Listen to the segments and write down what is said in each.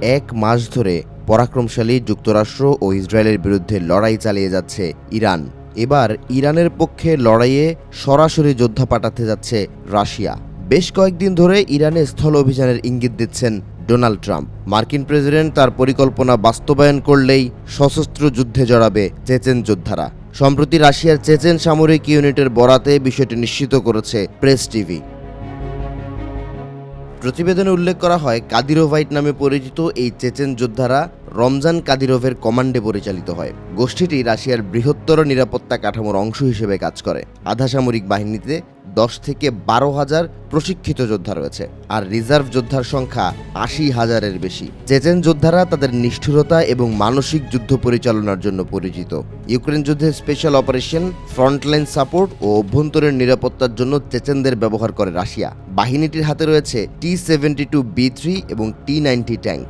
এক মাস ধরে পরাক্রমশালী যুক্তরাষ্ট্র ও ইসরায়েলের বিরুদ্ধে লড়াই চালিয়ে যাচ্ছে ইরান। এবার ইরানের পক্ষে লড়াইয়ে সরাসরি যোদ্ধা পাঠাতে যাচ্ছে রাশিয়া। বেশ কয়েকদিন ধরে ইরানে স্থল অভিযানের ইঙ্গিত দিচ্ছেন ডোনাল্ড ট্রাম্প। মার্কিন প্রেসিডেন্ট তার পরিকল্পনা বাস্তবায়ন করলেই সশস্ত্র যুদ্ধে জড়াবে চেচেন যোদ্ধারা। সম্প্রতি রাশিয়ার চেচেন সামরিক ইউনিটের বরাতে বিষয়টি নিশ্চিত করেছে প্রেস টিভি। প্রতিবেদনে উল্লেখ করা হয়, কাদিরোভাইট নামে পরিচিত এই চেচেন যোদ্ধারা রমজান কাদিরোভের কমান্ডে পরিচালিত হয়। গোষ্ঠীটি রাশিয়ার বৃহত্তর নিরাপত্তা কাঠামোর অংশ হিসেবে কাজ করে। আধা সামরিক বাহিনীতে 10 থেকে 12,000 প্রশিক্ষিত যোদ্ধা রয়েছে, আর রিজার্ভ যোদ্ধার সংখ্যা 80,000-এর বেশি। চেচেন যোদ্ধারা তাদের নিষ্ঠুরতা এবং মানসিক যুদ্ধ পরিচালনার জন্য পরিচিত। ইউক্রেন যুদ্ধের স্পেশাল অপারেশন, ফ্রন্টলাইন সাপোর্ট ও অভ্যন্তরীণ নিরাপত্তার জন্য চেচেনদের ব্যবহার করে রাশিয়া। বাহিনীটির হাতে রয়েছে T-72B3 এবং T-90 ট্যাঙ্ক।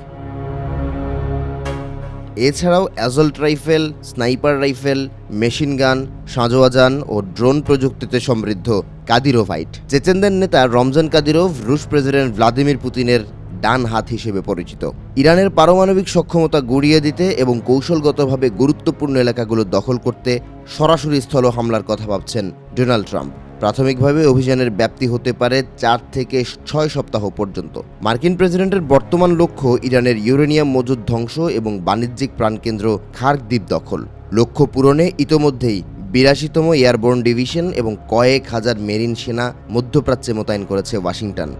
এছাড়াও assault rifle, sniper rifle, machine gun, সাঁজোয়াজান ও ড্রোন প্রযুক্তিতে সমৃদ্ধ কাদিরোভাইট। চেচেনদের নেতা রমজান কাদিরোভ রুশ প্রেসিডেন্ট ভ্লাদিমির পুতিনের ডান হাত হিসেবে পরিচিত। ইরানের পারমাণবিক সক্ষমতা গুড়িয়ে দিতে এবং কৌশলগতভাবে গুরুত্বপূর্ণ এলাকাগুলো দখল করতে সরাসরি স্থল হামলার কথা ভাবছেন ডোনাল্ড ট্রাম্প। প্রাথমিকভাবে অভিযানের ব্যাপ্তি হতে পারে 4 থেকে 6 সপ্তাহ পর্যন্ত। মার্কিন প্রেসিডেন্টের বর্তমান লক্ষ্য ইরানের ইউরেনিয়াম মজুদ ধ্বংস এবং বাণিজ্যিক প্রাণকেন্দ্র খার্ক দ্বীপ দখল। লক্ষ্য পূরণে ইতোমধ্যেই 82তম এয়ারবোর্ন ডিভিশন এবং কয়েক হাজার মেরিন সেনা মধ্যপ্রাচ্যে মোতায়েন করেছে ওয়াশিংটন।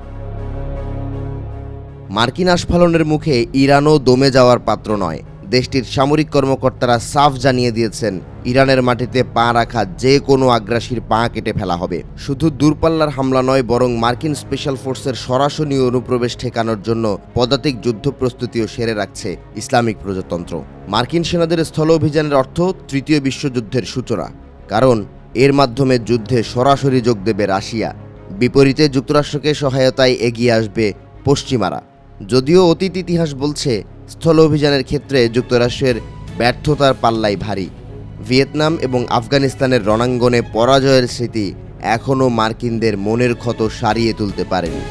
মার্কিন আস্ফালনের মুখে ইরানও দমে যাওয়ার পাত্র নয়। দেশটির সামরিক কর্মকর্তারা সাফ জানিয়ে দিয়েছেন, ইরানের মাটিতে পা রাখা যে কোনো আগ্রাসীর পা কেটে ফেলা হবে। শুধু দূরপাল্লার হামলা নয়, বরং মার্কিন স্পেশাল ফোর্সের সরাসরি অনুপ্রবেশ ঠেকানোর জন্য পদাতিক যুদ্ধ প্রস্তুতিও সেরে রাখছে ইসলামিক প্রজাতন্ত্র। মার্কিন সেনাদের স্থল অভিযানের অর্থ তৃতীয় বিশ্বযুদ্ধের সূচনা, কারণ এর মাধ্যমে যুদ্ধে সরাসরি যোগ দেবে রাশিয়া। বিপরীতে যুক্তরাষ্ট্রকে সহায়তায় এগিয়ে আসবে পশ্চিমারা। যদিও অতীত ইতিহাস বলছে, স্থল অভিযানের ক্ষেত্রে যুক্তরাষ্ট্রের ব্যর্থতার পাল্লাই ভারী। ভিয়েতনাম এবং আফগানিস্তানের রণাঙ্গনে পরাজয়ের স্মৃতি এখনও মার্কিনদের মনের ক্ষত সারিয়ে তুলতে পারেনি।